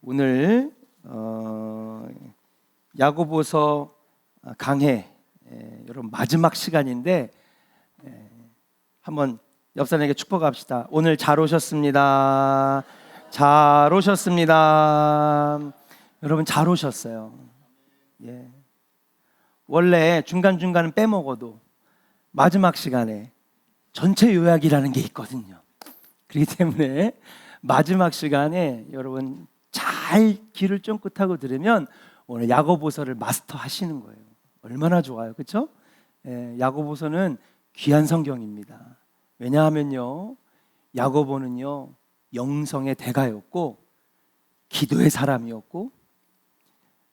오늘 야고보서 강해 여러분 마지막 시간인데 한번 옆 사람에게 축복합시다. 오늘 잘 오셨습니다. 잘 오셨습니다. 여러분 잘 오셨어요. 예. 원래 중간중간은 빼먹어도 마지막 시간에 전체 요약이라는 게 있거든요. 그렇기 때문에 마지막 시간에 여러분 잘 귀를 쫑긋하고 들으면 오늘 야고보서를 마스터 하시는 거예요. 얼마나 좋아요, 그렇죠? 야고보서는 귀한 성경입니다. 왜냐하면요, 야고보는요 영성의 대가였고 기도의 사람이었고,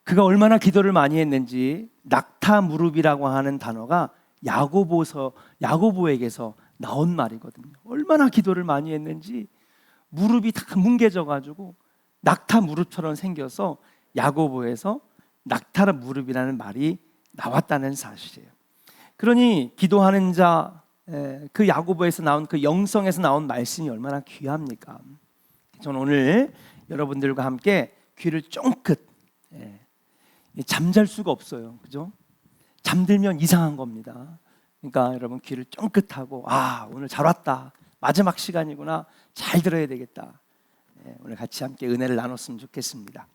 그가 얼마나 기도를 많이 했는지 낙타 무릎이라고 하는 단어가 야고보에게서 나온 말이거든요. 얼마나 기도를 많이 했는지 무릎이 다 뭉개져 가지고 낙타 무릎처럼 생겨서 야고보에서 낙타 무릎이라는 말이 나왔다는 사실이에요. 그러니 기도하는 자, 그 야고보에서 나온 그 영성에서 나온 말씀이 얼마나 귀합니까? 저는 오늘 여러분들과 함께 귀를 쫑긋, 잠잘 수가 없어요, 그죠? 잠들면 이상한 겁니다. 그러니까 여러분 귀를 쫑긋하고 오늘 잘 왔다, 마지막 시간이구나, 잘 들어야 되겠다. 오늘 같이 함께 은혜를 나눴으면 좋겠습니다.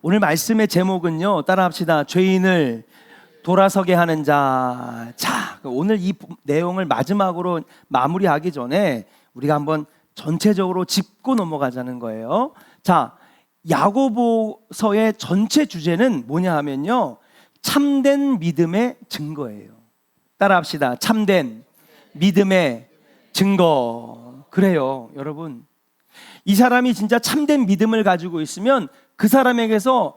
오늘 말씀의 제목은요, 따라합시다. 죄인을 돌아서게 하는 자. 자, 오늘 이 내용을 마지막으로 마무리하기 전에 우리가 한번 전체적으로 짚고 넘어가자는 거예요. 자, 야고보서의 전체 주제는 뭐냐 하면요, 참된 믿음의 증거예요. 따라합시다. 참된 믿음의 증거. 그래요, 여러분. 이 사람이 진짜 참된 믿음을 가지고 있으면 그 사람에게서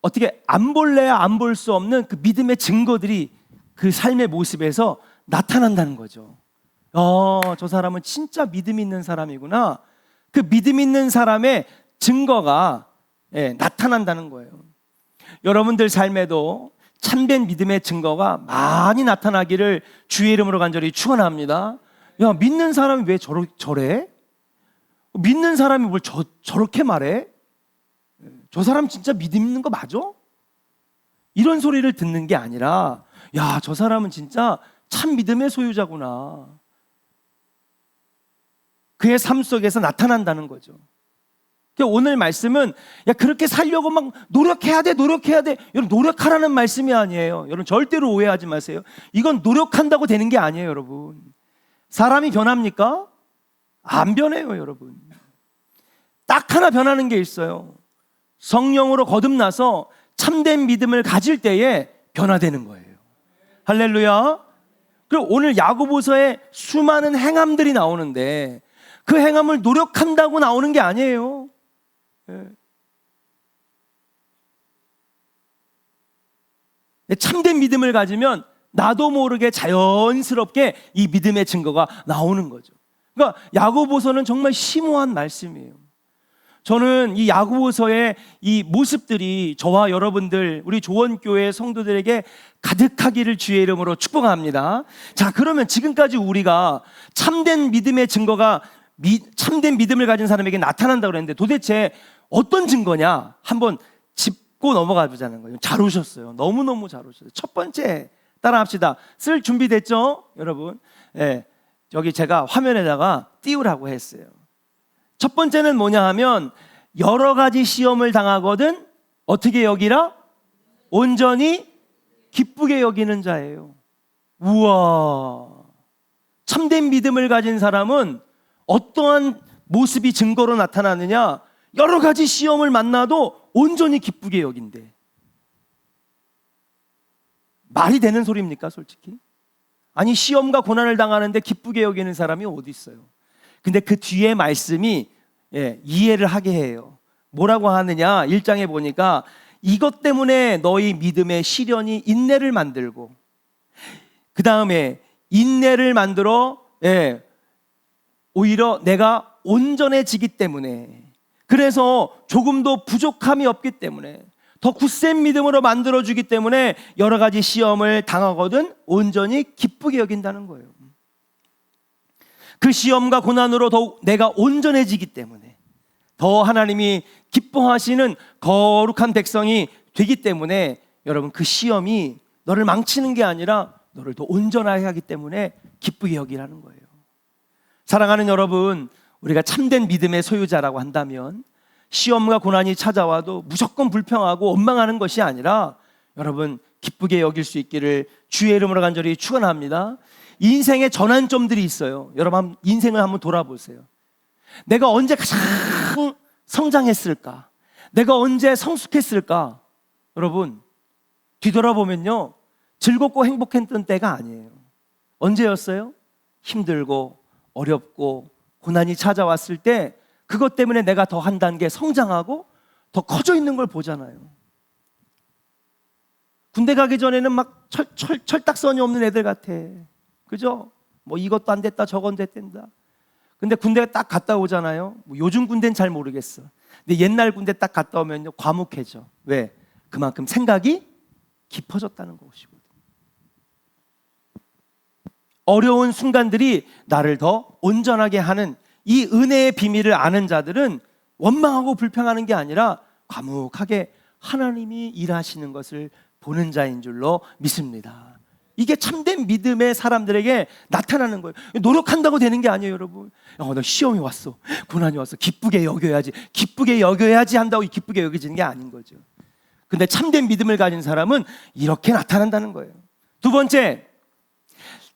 어떻게 안 볼래야 안 볼 수 없는 그 믿음의 증거들이 그 삶의 모습에서 나타난다는 거죠. 저 사람은 진짜 믿음 있는 사람이구나. 그 믿음 있는 사람의 증거가 나타난다는 거예요. 여러분들 삶에도 참된 믿음의 증거가 많이 나타나기를 주의 이름으로 간절히 축원합니다. 야, 믿는 사람이 왜 저래? 믿는 사람이 뭘 저렇게 말해? 저 사람 진짜 믿음 있는 거 맞아? 이런 소리를 듣는 게 아니라, 야, 저 사람은 진짜 참 믿음의 소유자구나. 그의 삶 속에서 나타난다는 거죠. 오늘 말씀은 그렇게 살려고 막 노력해야 돼. 여러분, 노력하라는 말씀이 아니에요. 여러분 절대로 오해하지 마세요. 이건 노력한다고 되는 게 아니에요, 여러분. 사람이 변합니까? 안 변해요, 여러분. 딱 하나 변하는 게 있어요. 성령으로 거듭나서 참된 믿음을 가질 때에 변화되는 거예요. 할렐루야. 그리고 오늘 야고보서에 수많은 행함들이 나오는데 그 행함을 노력한다고 나오는 게 아니에요. 참된 믿음을 가지면 나도 모르게 자연스럽게 이 믿음의 증거가 나오는 거죠. 그러니까 야고보서는 정말 심오한 말씀이에요. 저는 이 야고보서의 이 모습들이 저와 여러분들, 우리 조원교회 성도들에게 가득하기를 주의 이름으로 축복합니다. 자, 그러면 지금까지 우리가 참된 믿음의 증거가 참된 믿음을 가진 사람에게 나타난다고 그랬는데 도대체 어떤 증거냐? 한번 짚고 넘어가 보자는 거예요. 잘 오셨어요. 너무너무 잘 오셨어요. 첫 번째, 따라합시다. 쓸 준비됐죠? 여러분. 여기 제가 화면에다가 띄우라고 했어요. 첫 번째는 뭐냐 하면, 여러 가지 시험을 당하거든 어떻게 여기라? 온전히 기쁘게 여기는 자예요. 우와. 참된 믿음을 가진 사람은 어떠한 모습이 증거로 나타나느냐? 여러 가지 시험을 만나도 온전히 기쁘게 여긴대. 말이 되는 소리입니까, 솔직히? 아니, 시험과 고난을 당하는데 기쁘게 여기는 사람이 어디 있어요? 근데 그 뒤에 말씀이 이해를 하게 해요. 뭐라고 하느냐? 1장에 보니까 이것 때문에 너희 믿음의 시련이 인내를 만들고, 그 다음에 인내를 만들어 오히려 내가 온전해지기 때문에, 그래서 조금도 부족함이 없기 때문에 더 굳센 믿음으로 만들어주기 때문에 여러 가지 시험을 당하거든 온전히 기쁘게 여긴다는 거예요. 그 시험과 고난으로 더욱 내가 온전해지기 때문에 더 하나님이 기뻐하시는 거룩한 백성이 되기 때문에 여러분 그 시험이 너를 망치는 게 아니라 너를 더 온전하게 하기 때문에 기쁘게 여기라는 거예요. 사랑하는 여러분, 우리가 참된 믿음의 소유자라고 한다면 시험과 고난이 찾아와도 무조건 불평하고 원망하는 것이 아니라 여러분 기쁘게 여길 수 있기를 주의 이름으로 간절히 축원합니다. 인생의 전환점들이 있어요. 여러분 인생을 한번 돌아보세요. 내가 언제 가장 성장했을까? 내가 언제 성숙했을까? 여러분 뒤돌아보면요 즐겁고 행복했던 때가 아니에요. 언제였어요? 힘들고 어렵고 고난이 찾아왔을 때 그것 때문에 내가 더 한 단계 성장하고 더 커져 있는 걸 보잖아요. 군대 가기 전에는 막 철딱선이 없는 애들 같아. 그죠? 뭐 이것도 안 됐다 저건 됐댄다. 근데 군대 딱 갔다 오잖아요. 뭐 요즘 군대는 잘 모르겠어. 근데 옛날 군대 딱 갔다 오면요 과묵해져. 왜? 그만큼 생각이 깊어졌다는 것이거든요. 어려운 순간들이 나를 더 온전하게 하는 이 은혜의 비밀을 아는 자들은 원망하고 불평하는 게 아니라 과묵하게 하나님이 일하시는 것을 보는 자인 줄로 믿습니다. 이게 참된 믿음의 사람들에게 나타나는 거예요. 노력한다고 되는 게 아니에요, 여러분. 나 시험이 왔어, 고난이 왔어, 기쁘게 여겨야지 한다고 기쁘게 여겨지는 게 아닌 거죠. 근데 참된 믿음을 가진 사람은 이렇게 나타난다는 거예요. 두 번째,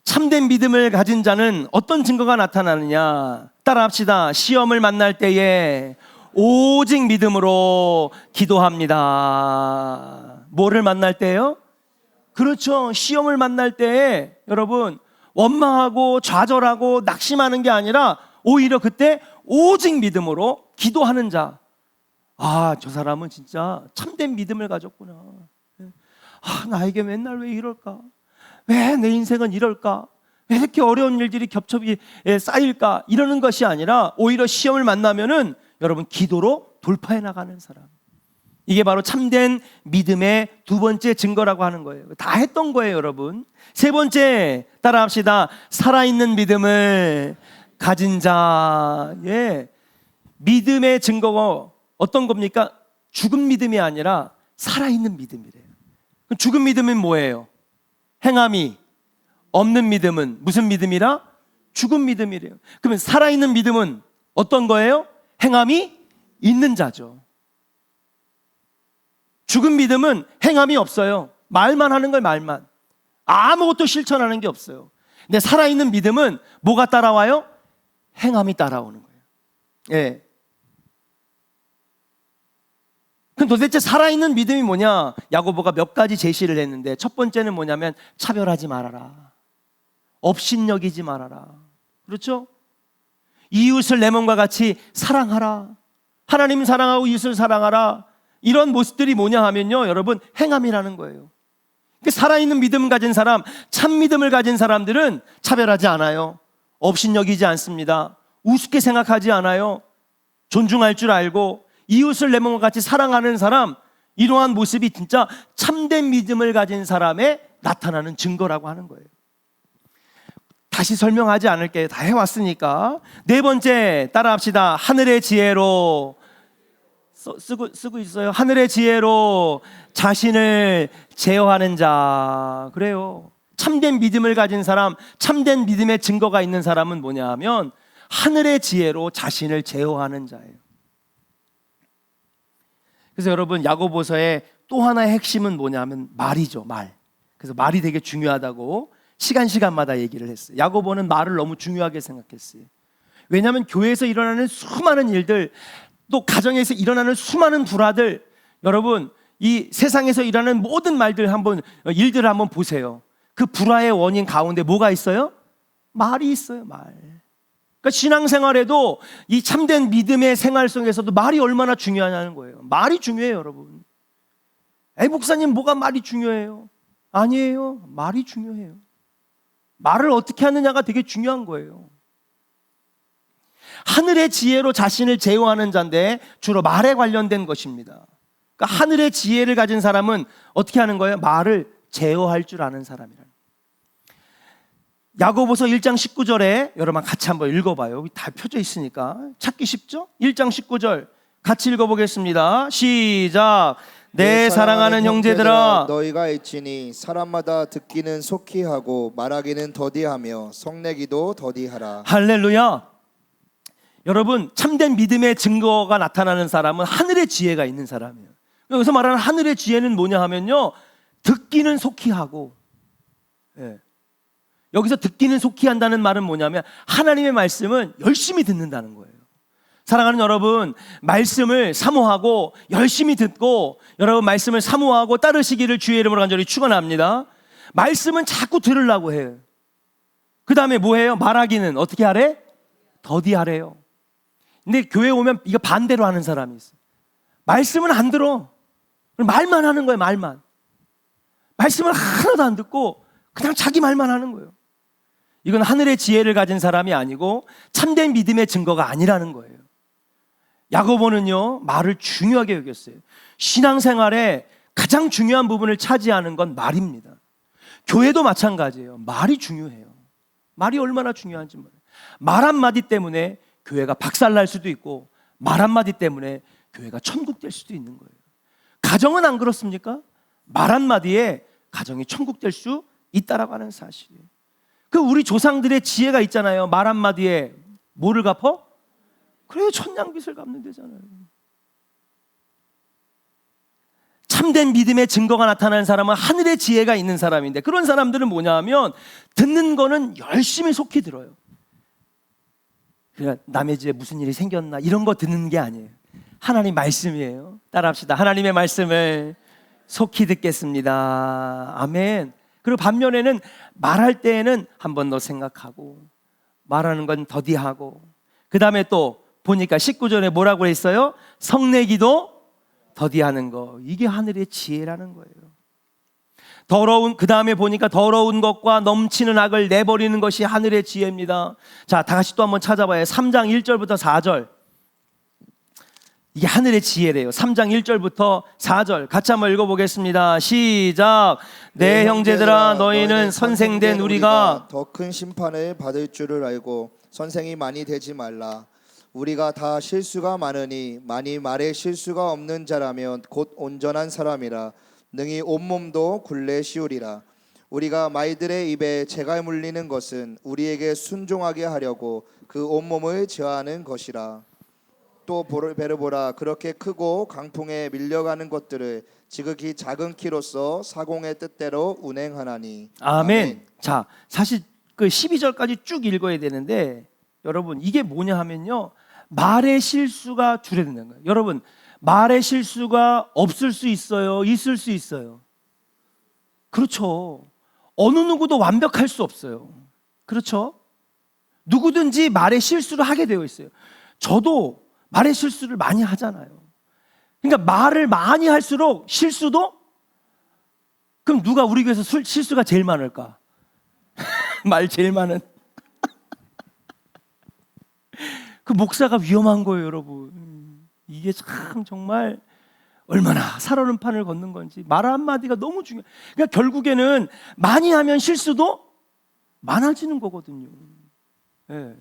참된 믿음을 가진 자는 어떤 증거가 나타나느냐? 따라합시다. 시험을 만날 때에 오직 믿음으로 기도합니다. 뭐를 만날 때요? 그렇죠. 시험을 만날 때에 여러분 원망하고 좌절하고 낙심하는 게 아니라 오히려 그때 오직 믿음으로 기도하는 자. 아, 저 사람은 진짜 참된 믿음을 가졌구나. 나에게 맨날 왜 이럴까? 왜 내 인생은 이럴까? 왜 이렇게 어려운 일들이 겹겹이 쌓일까? 이러는 것이 아니라 오히려 시험을 만나면은 여러분 기도로 돌파해 나가는 사람. 이게 바로 참된 믿음의 두 번째 증거라고 하는 거예요. 다 했던 거예요, 여러분. 세 번째, 따라합시다. 살아있는 믿음을 가진 자. 믿음의 증거가 어떤 겁니까? 죽은 믿음이 아니라 살아있는 믿음이래요. 죽은 믿음은 뭐예요? 행함이 없는 믿음은 무슨 믿음이라? 죽은 믿음이래요. 그러면 살아있는 믿음은 어떤 거예요? 행함이 있는 자죠. 죽은 믿음은 행함이 없어요. 말만 하는 거예요, 말만. 아무것도 실천하는 게 없어요. 근데 살아있는 믿음은 뭐가 따라와요? 행함이 따라오는 거예요. 예. 그럼 도대체 살아있는 믿음이 뭐냐? 야고보가 몇 가지 제시를 했는데 첫 번째는 뭐냐면 차별하지 말아라. 업신여기지 말아라. 그렇죠? 이웃을 내 몸과 같이 사랑하라. 하나님 사랑하고 이웃을 사랑하라. 이런 모습들이 뭐냐 하면요, 여러분 행함이라는 거예요. 살아있는 믿음을 가진 사람, 참 믿음을 가진 사람들은 차별하지 않아요. 업신여기지 않습니다. 우습게 생각하지 않아요. 존중할 줄 알고 이웃을 내 몸과 같이 사랑하는 사람, 이러한 모습이 진짜 참된 믿음을 가진 사람의 나타나는 증거라고 하는 거예요. 다시 설명하지 않을게요. 다 해왔으니까. 네 번째, 따라합시다. 하늘의 지혜로 쓰고 있어요. 하늘의 지혜로 자신을 제어하는 자. 그래요. 참된 믿음을 가진 사람, 참된 믿음의 증거가 있는 사람은 뭐냐 하면 하늘의 지혜로 자신을 제어하는 자예요. 그래서 여러분 야고보서의 또 하나의 핵심은 뭐냐면 말이죠, 말. 그래서 말이 되게 중요하다고 시간마다 얘기를 했어요. 야고보는 말을 너무 중요하게 생각했어요. 왜냐하면 교회에서 일어나는 수많은 일들, 또 가정에서 일어나는 수많은 불화들, 여러분 이 세상에서 일어나는 모든 일들을 한번 보세요. 그 불화의 원인 가운데 뭐가 있어요? 말이 있어요, 말. 그러니까 신앙생활에도 이 참된 믿음의 생활 속에서도 말이 얼마나 중요하냐는 거예요. 말이 중요해요, 여러분. 목사님 뭐가 말이 중요해요? 아니에요. 말이 중요해요. 말을 어떻게 하느냐가 되게 중요한 거예요. 하늘의 지혜로 자신을 제어하는 자인데 주로 말에 관련된 것입니다. 그러니까 하늘의 지혜를 가진 사람은 어떻게 하는 거예요? 말을 제어할 줄 아는 사람이라는 거예요. 야고보서 1장 19절에 여러분 같이 한번 읽어봐요. 여기 다 펴져 있으니까 찾기 쉽죠? 1장 19절 같이 읽어보겠습니다. 시작. 내 사랑하는 형제들아, 너희가 일지니 사람마다 듣기는 속히 하고 말하기는 더디하며 성내기도 더디하라. 할렐루야. 여러분, 참된 믿음의 증거가 나타나는 사람은 하늘의 지혜가 있는 사람이에요. 여기서 말하는 하늘의 지혜는 뭐냐 하면요, 듣기는 속히 하고, 여기서 듣기는 속히 한다는 말은 뭐냐면 하나님의 말씀은 열심히 듣는다는 거예요. 사랑하는 여러분, 말씀을 사모하고 열심히 듣고 여러분 말씀을 사모하고 따르시기를 주의 이름으로 간절히 축원합니다. 말씀은 자꾸 들으려고 해요. 그 다음에 뭐해요? 말하기는 어떻게 하래? 더디하래요. 근데 교회 오면 이거 반대로 하는 사람이 있어요. 말씀은 안 들어. 말만 하는 거예요. 말만. 말씀을 하나도 안 듣고 그냥 자기 말만 하는 거예요. 이건 하늘의 지혜를 가진 사람이 아니고 참된 믿음의 증거가 아니라는 거예요. 야고보는요, 말을 중요하게 여겼어요. 신앙생활에 가장 중요한 부분을 차지하는 건 말입니다. 교회도 마찬가지예요. 말이 중요해요. 말이 얼마나 중요한지 몰라요. 말 한마디 때문에 교회가 박살날 수도 있고 말 한마디 때문에 교회가 천국 될 수도 있는 거예요. 가정은 안 그렇습니까? 말 한마디에 가정이 천국 될 수 있다라고 하는 사실이에요. 그 우리 조상들의 지혜가 있잖아요. 말 한마디에 뭐를 갚어? 그래, 천냥빚을 갚는 데잖아요. 참된 믿음의 증거가 나타나는 사람은 하늘의 지혜가 있는 사람인데, 그런 사람들은 뭐냐 하면 듣는 거는 열심히 속히 들어요. 그러니까 남의 집에 무슨 일이 생겼나 이런 거 듣는 게 아니에요. 하나님 말씀이에요. 따라합시다. 하나님의 말씀을 속히 듣겠습니다. 아멘. 그리고 반면에는 말할 때에는 한 번 더 생각하고 말하는 건 더디하고, 그 다음에 또 보니까 19절에 뭐라고 했어요? 성내기도 더디하는 거. 이게 하늘의 지혜라는 거예요. 그 다음에 보니까 더러운 것과 넘치는 악을 내버리는 것이 하늘의 지혜입니다. 자, 다 같이 또 한번 찾아봐요. 3장 1절부터 4절. 이게 하늘의 지혜래요. 3장 1절부터 4절 같이 한번 읽어보겠습니다. 시작. 내 형제들아, 너희는 선생된 우리가 더 큰 심판을 받을 줄을 알고 선생이 많이 되지 말라. 우리가 다 실수가 많으니 만일 말에 실수가 없는 자라면 곧 온전한 사람이라 능히 온몸도 굴레 씌우리라. 우리가 말들의 입에 재가 물리는 것은 우리에게 순종하게 하려고 그 온몸을 제어하는 것이라. 또 베르보라, 그렇게 크고 강풍에 밀려가는 것들을 지극히 작은 키로서 사공의 뜻대로 운행하나니. 아멘. 자, 사실 그 12절까지 쭉 읽어야 되는데 여러분 이게 뭐냐 하면요, 말의 실수가 줄어드는 거예요. 여러분, 말의 실수가 없을 수 있어요? 있을 수 있어요? 그렇죠. 어느 누구도 완벽할 수 없어요. 그렇죠? 누구든지 말의 실수를 하게 되어 있어요. 저도 말의 실수를 많이 하잖아요. 그러니까 말을 많이 할수록 실수도, 그럼 누가 우리 교회에서 실수가 제일 많을까? 말 제일 많은 그 목사가 위험한 거예요, 여러분. 이게 참 정말 얼마나 살얼음 판을 걷는 건지. 말 한마디가 너무 중요해요. 그러니까 결국에는 많이 하면 실수도 많아지는 거거든요. 네.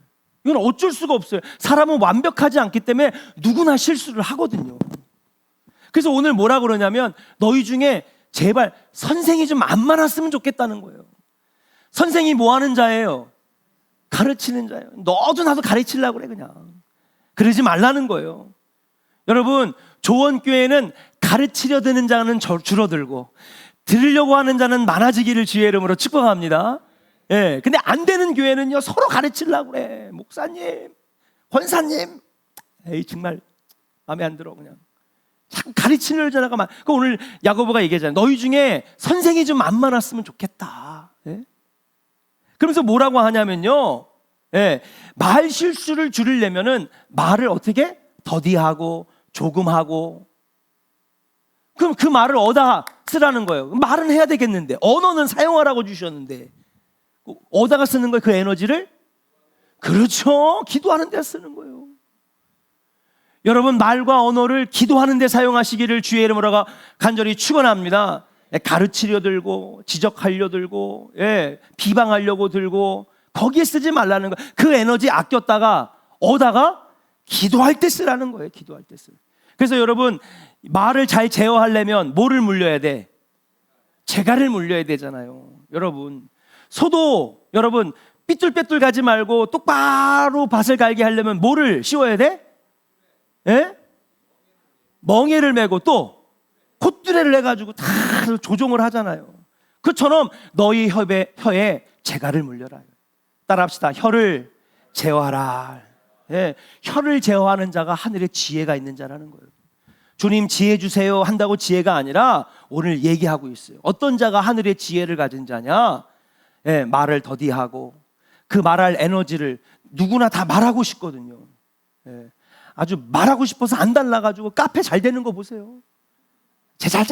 이건 어쩔 수가 없어요. 사람은 완벽하지 않기 때문에 누구나 실수를 하거든요. 그래서 오늘 뭐라 그러냐면 너희 중에 제발 선생이 좀 안 많았으면 좋겠다는 거예요. 선생이 뭐 하는 자예요? 가르치는 자예요. 너도 나도 가르치려고 그래 그냥. 그러지 말라는 거예요. 여러분, 조원교회는 가르치려 드는 자는 줄어들고 들으려고 하는 자는 많아지기를 주의 이름으로 축복합니다. 예, 근데 안 되는 교회는요 서로 가르치려고 그래. 목사님, 권사님, 에이 정말 마음에 안 들어 그냥. 참 가르치는 자가 많아. 그 오늘 야고보가 얘기하잖아요. 너희 중에 선생이 좀 안 많았으면 좋겠다. 예? 그러면서 뭐라고 하냐면요, 예, 말 실수를 줄이려면은 말을 어떻게 더디하고 조금 하고, 그럼 그 말을 어디다 쓰라는 거예요. 말은 해야 되겠는데 언어는 사용하라고 주셨는데 어디다가 쓰는 거예요? 그 에너지를? 그렇죠, 기도하는 데 쓰는 거예요. 여러분, 말과 언어를 기도하는 데 사용하시기를 주의 이름으로 간절히 축원합니다. 가르치려 들고 지적하려 들고, 예, 비방하려고 들고 거기에 쓰지 말라는 거예요. 그 에너지 아꼈다가 어디다가? 기도할 때 쓰라는 거예요. 기도할 때 쓰. 그래서 여러분, 말을 잘 제어하려면 뭐를 물려야 돼? 재갈을 물려야 되잖아요. 여러분, 소도 여러분 삐뚤빼뚤 가지 말고 똑바로 밭을 갈게 하려면 뭐를 씌워야 돼? 예? 멍에를 메고 또 콧뚜레를 해가지고 다 조종을 하잖아요. 그처럼 너희 혀에 재갈을 물려라. 따라합시다. 혀를 제어하라. 예, 혀를 제어하는 자가 하늘에 지혜가 있는 자라는 거예요. 주님 지혜 주세요 한다고 지혜가 아니라 오늘 얘기하고 있어요. 어떤 자가 하늘의 지혜를 가진 자냐? 예, 말을 더디하고 그 말할 에너지를 누구나 다 말하고 싶거든요. 예, 아주 말하고 싶어서 안 달라가지고 카페 잘 되는 거 보세요. 제잘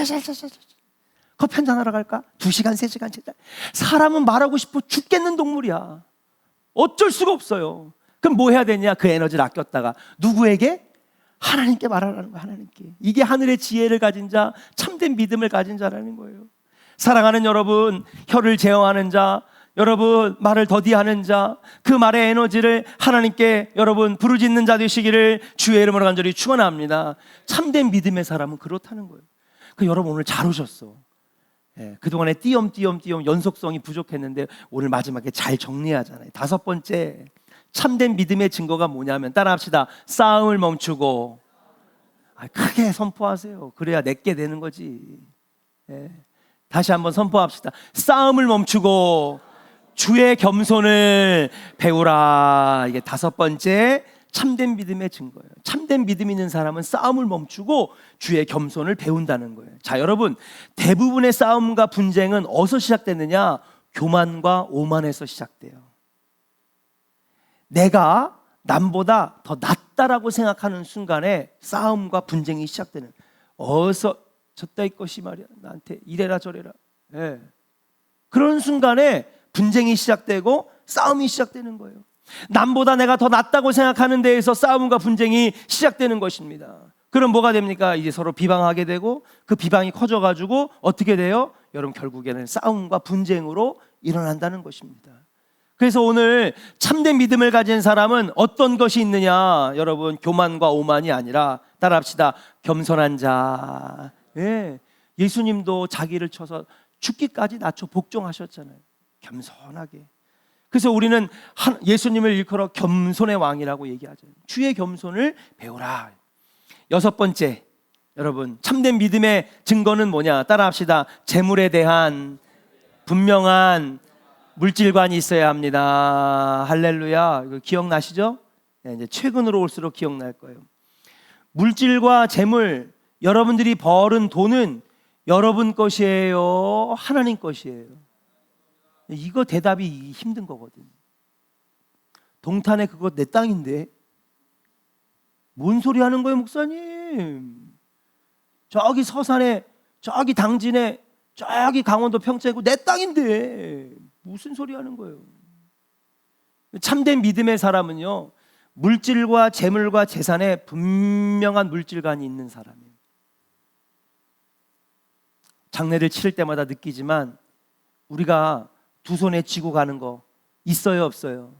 커피 한잔 하러 갈까? 2시간 3시간 제잘. 사람은 말하고 싶어 죽겠는 동물이야. 어쩔 수가 없어요. 그럼 뭐 해야 되냐? 그 에너지를 아꼈다가 누구에게? 하나님께 말하라는 거예요. 하나님께. 이게 하늘의 지혜를 가진 자, 참된 믿음을 가진 자라는 거예요. 사랑하는 여러분, 혀를 제어하는 자, 여러분 말을 더디하는 자, 그 말의 에너지를 하나님께 여러분 부르짖는 자 되시기를 주의 이름으로 간절히 축원합니다. 참된 믿음의 사람은 그렇다는 거예요. 그 여러분 오늘 잘 오셨어. 예, 그동안에 띄엄띄엄 연속성이 부족했는데 오늘 마지막에 잘 정리하잖아요. 5번째, 참된 믿음의 증거가 뭐냐면 따라합시다. 싸움을 멈추고 크게 선포하세요. 그래야 내게 되는 거지. 예, 다시 한번 선포합시다. 싸움을 멈추고 주의 겸손을 배우라. 이게 5번째 참된 믿음의 증거예요. 참된 믿음 있는 사람은 싸움을 멈추고 주의 겸손을 배운다는 거예요. 자, 여러분, 대부분의 싸움과 분쟁은 어디서 시작되느냐? 교만과 오만에서 시작돼요. 내가 남보다 더 낫다라고 생각하는 순간에 싸움과 분쟁이 시작되는. 어서 저따위 것이 말이야 나한테 이래라 저래라. 예. 그런 순간에 분쟁이 시작되고 싸움이 시작되는 거예요. 남보다 내가 더 낫다고 생각하는 데에서 싸움과 분쟁이 시작되는 것입니다. 그럼 뭐가 됩니까? 이제 서로 비방하게 되고 그 비방이 커져가지고 어떻게 돼요? 여러분 결국에는 싸움과 분쟁으로 일어난다는 것입니다. 그래서 오늘 참된 믿음을 가진 사람은 어떤 것이 있느냐? 여러분 교만과 오만이 아니라 따라합시다. 겸손한 자. 예. 예수님도 자기를 쳐서 죽기까지 낮춰 복종하셨잖아요. 겸손하게. 그래서 우리는 예수님을 일컬어 겸손의 왕이라고 얘기하죠. 주의 겸손을 배우라. 6번째, 여러분 참된 믿음의 증거는 뭐냐? 따라합시다. 재물에 대한 분명한 물질관이 있어야 합니다. 할렐루야. 이거 기억나시죠? 네, 이제 최근으로 올수록 기억날 거예요. 물질과 재물, 여러분들이 벌은 돈은 여러분 것이에요? 하나님 것이에요? 이거 대답이 힘든 거거든. 동탄에 그거 내 땅인데 뭔 소리 하는 거예요 목사님? 저기 서산에, 저기 당진에, 저기 강원도 평창이고 내 땅인데 무슨 소리 하는 거예요? 참된 믿음의 사람은요, 물질과 재물과 재산에 분명한 물질관이 있는 사람이에요. 장례를 치를 때마다 느끼지만 우리가 두 손에 쥐고 가는 거 있어요 없어요?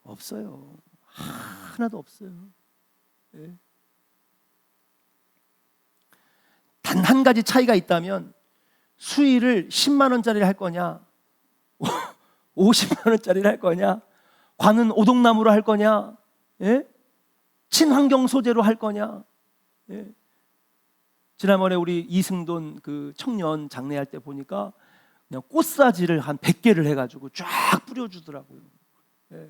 없어요. 하나도 없어요. 네. 단 한 가지 차이가 있다면 수의를 10만 원짜리를 할 거냐 50만 원짜리를 할 거냐, 관은 오동나무로 할 거냐, 예? 친환경 소재로 할 거냐. 예? 지난번에 우리 이승돈 그 청년 장례할 때 보니까 그냥 꽃사지를 한 100개를 해가지고 쫙 뿌려주더라고요. 예.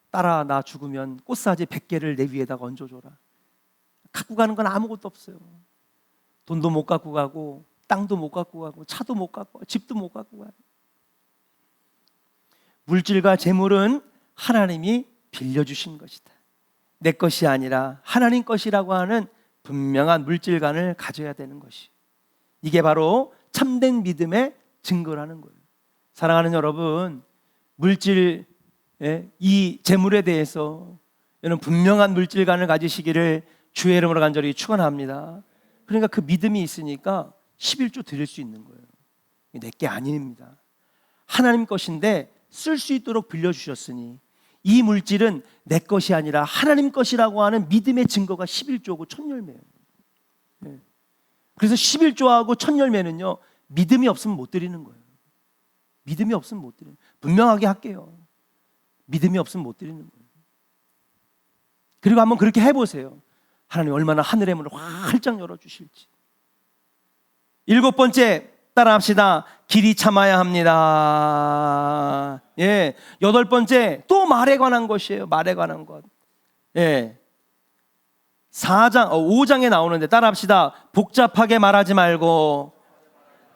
딸아 나 죽으면 꽃사지 100개를 내 위에다가 얹어줘라. 갖고 가는 건 아무것도 없어요. 돈도 못 갖고 가고 땅도 못 갖고 가고 차도 못 갖고 가고 집도 못 갖고 가요. 물질과 재물은 하나님이 빌려주신 것이다. 내 것이 아니라 하나님 것이라고 하는 분명한 물질관을 가져야 되는 것이, 이게 바로 참된 믿음의 증거라는 거예요. 사랑하는 여러분, 물질, 이 재물에 대해서 여러분 분명한 물질관을 가지시기를 주의 이름으로 간절히 축원합니다. 그러니까 그 믿음이 있으니까 11조 드릴 수 있는 거예요. 내게 아닙니다. 하나님 것인데 쓸 수 있도록 빌려주셨으니 이 물질은 내 것이 아니라 하나님 것이라고 하는 믿음의 증거가 11조고 천열매예요. 그래서 11조하고 천열매는요, 믿음이 없으면 못 드리는 거예요. 믿음이 없으면 못 드리는 거예요. 분명하게 할게요. 믿음이 없으면 못 드리는 거예요. 그리고 한번 그렇게 해보세요. 하나님 얼마나 하늘의 문을 활짝 열어주실지. 7번째, 따라합시다. 길이 참아야 합니다. 8번째, 또 말에 관한 것이에요. 말에 관한 것. 5장에 나오는데 따라합시다. 복잡하게 말하지 말고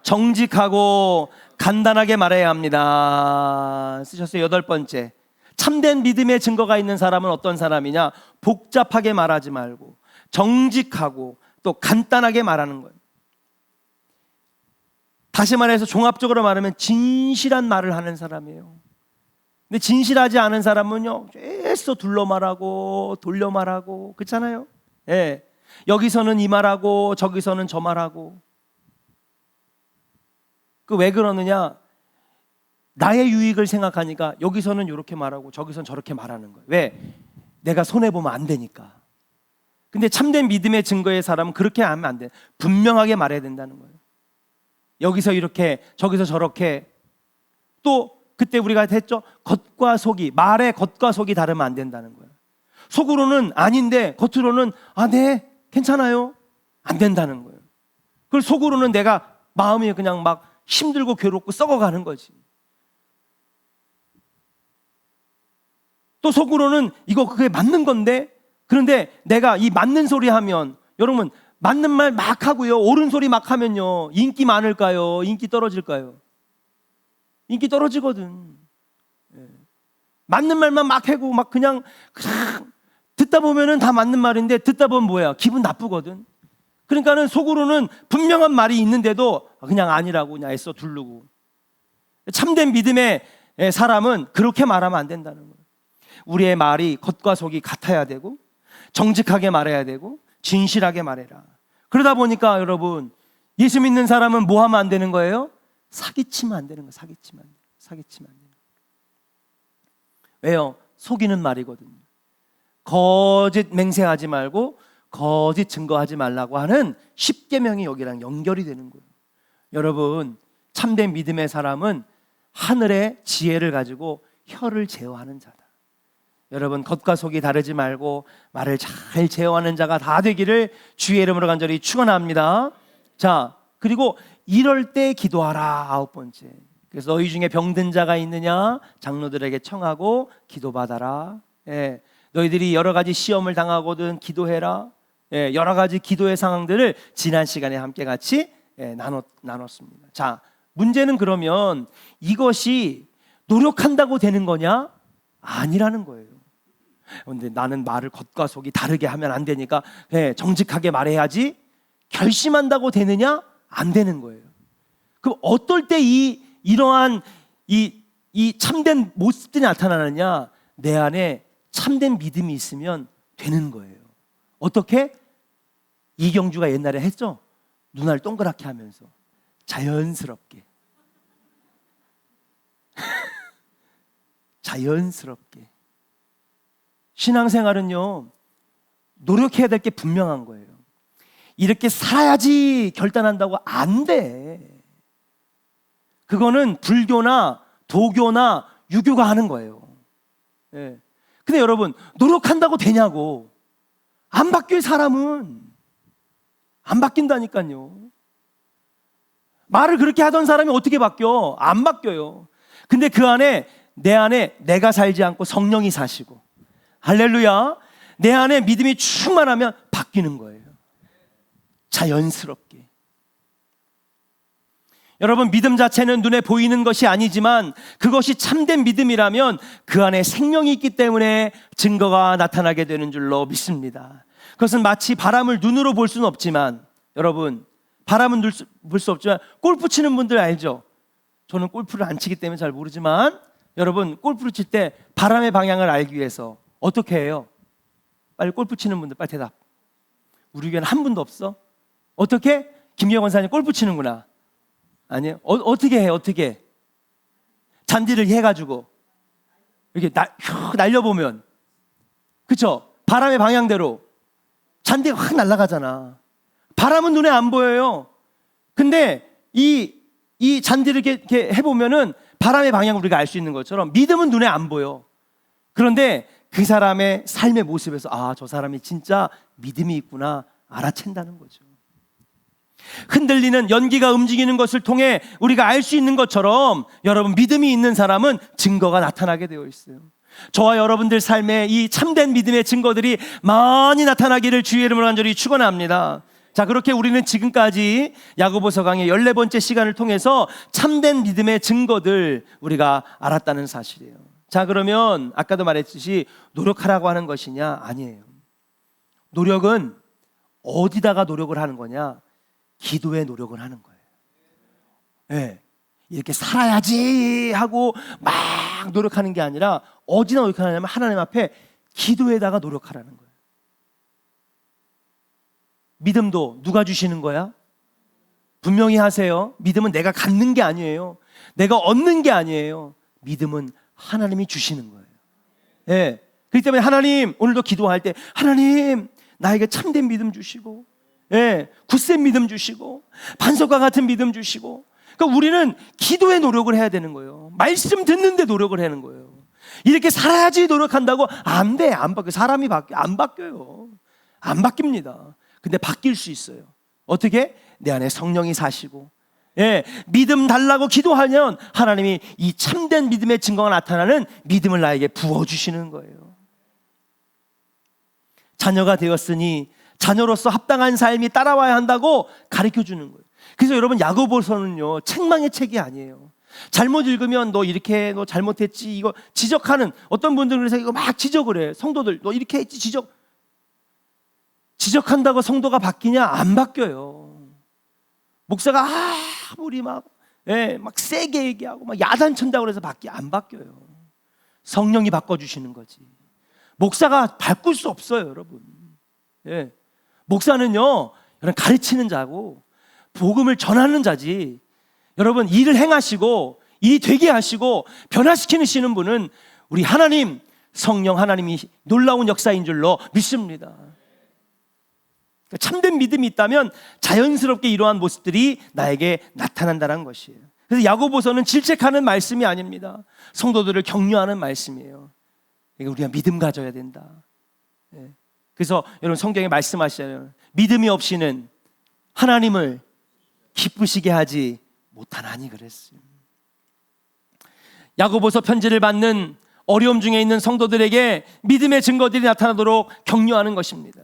정직하고 간단하게 말해야 합니다. 쓰셨어요. 8번째. 참된 믿음의 증거가 있는 사람은 어떤 사람이냐? 복잡하게 말하지 말고 정직하고 또 간단하게 말하는 거예요. 다시 말해서 종합적으로 말하면 진실한 말을 하는 사람이에요. 근데 진실하지 않은 사람은요, 계속 둘러 말하고 돌려 말하고 그렇잖아요. 여기서는 이 말하고 저기서는 저 말하고. 그 왜 그러느냐? 나의 유익을 생각하니까 여기서는 이렇게 말하고 저기서는 저렇게 말하는 거예요. 왜? 내가 손해보면 안 되니까. 근데 참된 믿음의 증거의 사람은 그렇게 하면 안 돼. 분명하게 말해야 된다는 거예요. 여기서 이렇게 저기서 저렇게. 또 그때 우리가 했죠. 겉과 속이, 말의 겉과 속이 다르면 안 된다는 거예요. 속으로는 아닌데 겉으로는 네 괜찮아요, 안 된다는 거예요. 그걸 속으로는 내가 마음이 그냥 막 힘들고 괴롭고 썩어가는 거지. 또 속으로는 이거 그게 맞는 건데, 그런데 내가 이 맞는 소리 하면, 여러분 맞는 말 막 하고요, 옳은 소리 막 하면요, 인기 많을까요? 인기 떨어질까요? 인기 떨어지거든. 맞는 말만 막 하고 막 그냥 듣다 보면은 다 맞는 말인데 듣다 보면 뭐야? 기분 나쁘거든. 그러니까는 속으로는 분명한 말이 있는데도 그냥 아니라고 그냥 애써 두르고. 참된 믿음의 사람은 그렇게 말하면 안 된다는 거예요. 우리의 말이 겉과 속이 같아야 되고 정직하게 말해야 되고 진실하게 말해라. 그러다 보니까 여러분, 예수 믿는 사람은 뭐 하면 안 되는 거예요? 사기치면 안 되는 거예요. 사기치면 안 돼요. 사기치면 안 돼요. 왜요? 속이는 말이거든요. 거짓 맹세하지 말고 거짓 증거하지 말라고 하는 10계명이 여기랑 연결이 되는 거예요. 여러분, 참된 믿음의 사람은 하늘의 지혜를 가지고 혀를 제어하는 자다. 여러분, 겉과 속이 다르지 말고 말을 잘 제어하는 자가 다 되기를 주의 이름으로 간절히 축원합니다. 자, 그리고 이럴 때 기도하라. 9번째. 그래서 너희 중에 병든 자가 있느냐? 장로들에게 청하고 기도받아라. 너희들이 여러 가지 시험을 당하거든 기도해라. 여러 가지 기도의 상황들을 지난 시간에 함께 같이 나눴습니다. 자, 문제는 그러면 이것이 노력한다고 되는 거냐? 아니라는 거예요. 그런데 나는 말을 겉과 속이 다르게 하면 안 되니까 정직하게 말해야지. 결심한다고 되느냐? 안 되는 거예요. 그럼 어떨 때 이러한 이 참된 모습들이 나타나느냐? 내 안에 참된 믿음이 있으면 되는 거예요. 어떻게? 이경주가 옛날에 했죠? 눈알 동그랗게 하면서 자연스럽게 자연스럽게. 신앙생활은요, 노력해야 될 게 분명한 거예요. 이렇게 살아야지 결단한다고 안 돼. 그거는 불교나 도교나 유교가 하는 거예요. 근데 여러분, 노력한다고 되냐고. 안 바뀔 사람은 안 바뀐다니까요. 말을 그렇게 하던 사람이 어떻게 바뀌어? 안 바뀌어요. 근데 그 안에, 내 안에 내가 살지 않고 성령이 사시고, 할렐루야, 내 안에 믿음이 충만하면 바뀌는 거예요. 자연스럽게. 여러분, 믿음 자체는 눈에 보이는 것이 아니지만 그것이 참된 믿음이라면 그 안에 생명이 있기 때문에 증거가 나타나게 되는 줄로 믿습니다. 그것은 마치 바람을 눈으로 볼 수는 없지만, 여러분, 바람은 볼 수 없지만 골프 치는 분들 알죠? 저는 골프를 안 치기 때문에 잘 모르지만, 여러분, 골프를 칠 때 바람의 방향을 알기 위해서 어떻게 해요? 빨리 골프 치는 분들 빨리 대답. 우리 교회는 한 분도 없어? 어떻게? 김기영 원사님 골프 치는구나. 아니요. 어떻게 해? 어떻게? 잔디를 해가지고 이렇게 날려보면, 그쵸? 바람의 방향대로 잔디가 확 날아가잖아. 바람은 눈에 안 보여요. 근데 이 잔디를 이렇게 해보면은 바람의 방향을 우리가 알 수 있는 것처럼 믿음은 눈에 안 보여. 그런데 그 사람의 삶의 모습에서 저 사람이 진짜 믿음이 있구나 알아챈다는 거죠. 흔들리는 연기가 움직이는 것을 통해 우리가 알 수 있는 것처럼 여러분, 믿음이 있는 사람은 증거가 나타나게 되어 있어요. 저와 여러분들 삶에 이 참된 믿음의 증거들이 많이 나타나기를 주의 이름으로 간절히 축원합니다. 자, 그렇게 우리는 지금까지 야고보서 강의 14번째 시간을 통해서 참된 믿음의 증거들 우리가 알았다는 사실이에요. 자, 그러면 아까도 말했듯이 노력하라고 하는 것이냐? 아니에요. 노력은 어디다가 노력을 하는 거냐? 기도에 노력을 하는 거예요. 네. 이렇게 살아야지 하고 막 노력하는 게 아니라 어디다 노력하냐면 하나님 앞에 기도에다가 노력하라는 거예요. 믿음도 누가 주시는 거야? 분명히 하세요. 믿음은 내가 갖는 게 아니에요. 내가 얻는 게 아니에요. 믿음은 하나님이 주시는 거예요. 네. 그렇기 때문에 하나님, 오늘도 기도할 때 하나님 나에게 참된 믿음 주시고, 굳센 믿음 주시고, 반석과 같은 믿음 주시고. 그러니까 우리는 기도에 노력을 해야 되는 거예요. 말씀 듣는데 노력을 하는 거예요. 이렇게 살아야지 노력한다고 안 돼. 안 바뀌어요. 사람이 안 바뀌어요. 안 바뀝니다. 근데 바뀔 수 있어요. 어떻게? 내 안에 성령이 사시고, 믿음 달라고 기도하면 하나님이 이 참된 믿음의 증거가 나타나는 믿음을 나에게 부어주시는 거예요. 자녀가 되었으니 자녀로서 합당한 삶이 따라와야 한다고 가르쳐주는 거예요. 그래서 여러분, 야고보서는요 책망의 책이 아니에요. 잘못 읽으면 너 이렇게 너 잘못했지 이거 지적하는, 어떤 분들은 그래서 이거 막 지적을 해. 성도들 너 이렇게 했지 지적한다고 성도가 바뀌냐? 안 바뀌어요. 목사가 아무리 막 세게 얘기하고 막 야단친다고 해서 안 바뀌어요. 성령이 바꿔주시는 거지. 목사가 바꿀 수 없어요, 여러분. 목사는요, 여러분, 가르치는 자고 복음을 전하는 자지. 여러분, 일을 행하시고 일이 되게 하시고 변화시키시는 분은 우리 하나님, 성령 하나님이 놀라운 역사인 줄로 믿습니다. 참된 믿음이 있다면 자연스럽게 이러한 모습들이 나에게 나타난다는 것이에요. 그래서 야고보서는 질책하는 말씀이 아닙니다. 성도들을 격려하는 말씀이에요. 우리가 믿음 가져야 된다. 그래서 여러분, 성경에 말씀하시잖아요. 믿음이 없이는 하나님을 기쁘시게 하지 못하나니 그랬어요. 야고보서 편지를 받는 어려움 중에 있는 성도들에게 믿음의 증거들이 나타나도록 격려하는 것입니다.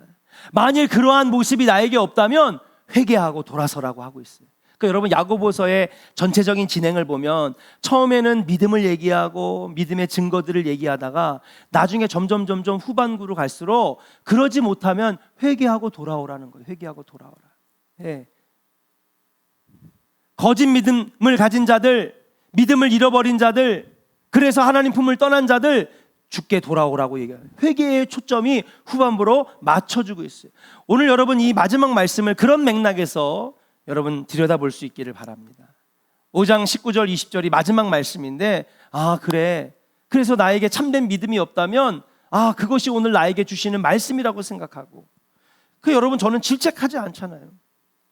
만일 그러한 모습이 나에게 없다면 회개하고 돌아서라고 하고 있어요. 그러니까 여러분, 야고보서의 전체적인 진행을 보면 처음에는 믿음을 얘기하고 믿음의 증거들을 얘기하다가 나중에 점점 후반부로 갈수록 그러지 못하면 회개하고 돌아오라는 거예요. 회개하고 돌아오라. 거짓 믿음을 가진 자들, 믿음을 잃어버린 자들, 그래서 하나님 품을 떠난 자들 주께 돌아오라고 얘기해요. 회개의 초점이 후반부로 맞춰주고 있어요. 오늘 여러분, 이 마지막 말씀을 그런 맥락에서 여러분 들여다볼 수 있기를 바랍니다. 5장 19절 20절이 마지막 말씀인데, 그래, 그래서 나에게 참된 믿음이 없다면 그것이 오늘 나에게 주시는 말씀이라고 생각하고, 여러분, 저는 질책하지 않잖아요.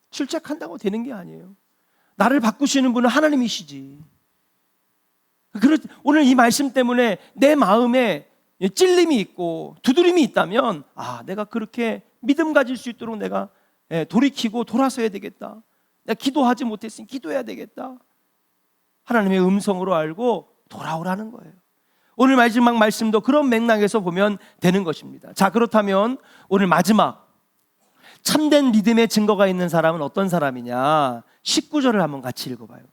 질책한다고 되는 게 아니에요. 나를 바꾸시는 분은 하나님이시지. 오늘 이 말씀 때문에 내 마음에 찔림이 있고 두드림이 있다면 내가 그렇게 믿음 가질 수 있도록 내가 돌이키고 돌아서야 되겠다. 내가 기도하지 못했으니 기도해야 되겠다. 하나님의 음성으로 알고 돌아오라는 거예요. 오늘 마지막 말씀도 그런 맥락에서 보면 되는 것입니다. 자, 그렇다면 오늘 마지막 참된 믿음의 증거가 있는 사람은 어떤 사람이냐? 19절을 한번 같이 읽어봐요.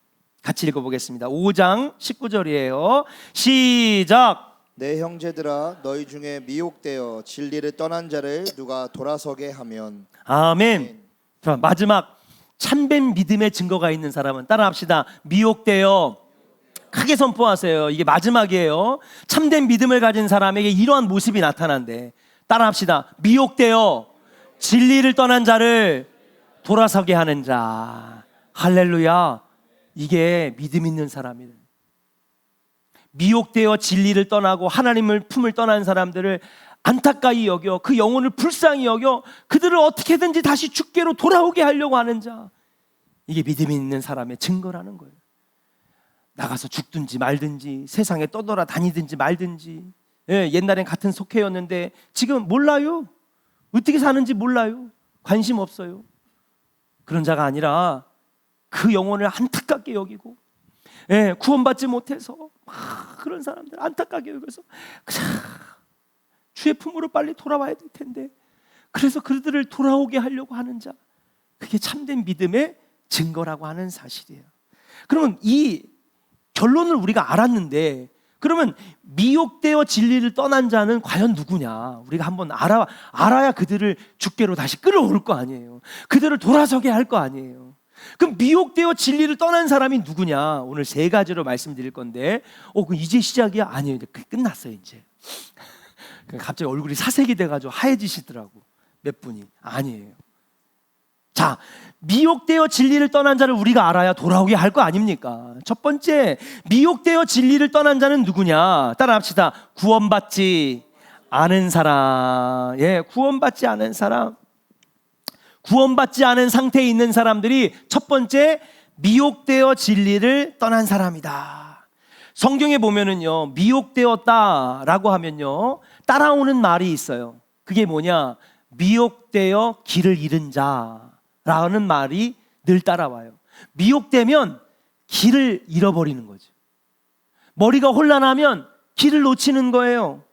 같이 읽어보겠습니다. 5장 19절이에요. 시작. 내 형제들아, 너희 중에 미혹되어 진리를 떠난 자를 누가 돌아서게 하면. 아멘. 자, 마지막 참된 믿음의 증거가 있는 사람은 따라합시다. 미혹되어. 크게 선포하세요. 이게 마지막이에요. 참된 믿음을 가진 사람에게 이러한 모습이 나타난대. 따라합시다. 미혹되어 진리를 떠난 자를 돌아서게 하는 자. 할렐루야. 이게 믿음 있는 사람이에요. 미혹되어 진리를 떠나고 하나님을 품을 떠난 사람들을 안타까이 여겨 그 영혼을 불쌍히 여겨 그들을 어떻게든지 다시 주께로 돌아오게 하려고 하는 자, 이게 믿음이 있는 사람의 증거라는 거예요. 나가서 죽든지 말든지 세상에 떠돌아 다니든지 말든지, 옛날엔 같은 속회였는데 지금 몰라요. 어떻게 사는지 몰라요. 관심 없어요. 그런 자가 아니라 그 영혼을 안타깝게 여기고, 구원받지 못해서 그런 사람들 안타깝게 여겨서 주의 품으로 빨리 돌아와야 될 텐데, 그래서 그들을 돌아오게 하려고 하는 자, 그게 참된 믿음의 증거라고 하는 사실이에요. 그러면 이 결론을 우리가 알았는데, 그러면 미혹되어 진리를 떠난 자는 과연 누구냐? 우리가 한번 알아야 그들을 주께로 다시 끌어올 거 아니에요. 그들을 돌아서게 할 거 아니에요. 그럼 미혹되어 진리를 떠난 사람이 누구냐? 오늘 세 가지로 말씀드릴 건데, 그럼 이제 시작이야? 아니에요. 이제 끝났어요. 이제 갑자기 얼굴이 사색이 돼가지고 하얘지시더라고, 몇 분이. 아니에요. 자, 미혹되어 진리를 떠난 자를 우리가 알아야 돌아오게 할 거 아닙니까? 첫 번째, 미혹되어 진리를 떠난 자는 누구냐? 따라합시다. 구원받지 않은 사람. 구원받지 않은 사람. 구원받지 않은 상태에 있는 사람들이 첫 번째, 미혹되어 진리를 떠난 사람이다. 성경에 보면은요, 미혹되었다라고 하면요, 따라오는 말이 있어요. 그게 뭐냐? 미혹되어 길을 잃은 자라는 말이 늘 따라와요. 미혹되면 길을 잃어버리는 거죠. 머리가 혼란하면 길을 놓치는 거예요.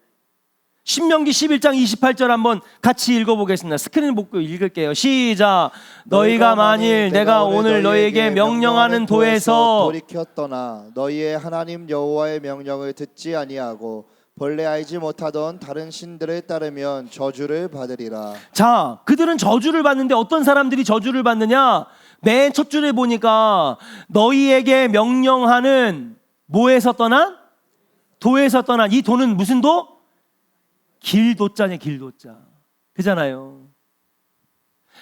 신명기 11장 28절 한번 같이 읽어보겠습니다. 스크린 보고 읽을게요. 시작. 너희가 만일 내가 오늘 너희에게 명령하는 도에서 돌이켜 떠나 너희의 하나님 여호와의 명령을 듣지 아니하고 본래 알지 못하던 다른 신들을 따르면 저주를 받으리라. 자, 그들은 저주를 받는데 어떤 사람들이 저주를 받느냐? 맨 첫 줄에 보니까 너희에게 명령하는 뭐에서 떠난? 도에서 떠난. 이 도는 무슨 도? 길도자네, 길도자. 그잖아요.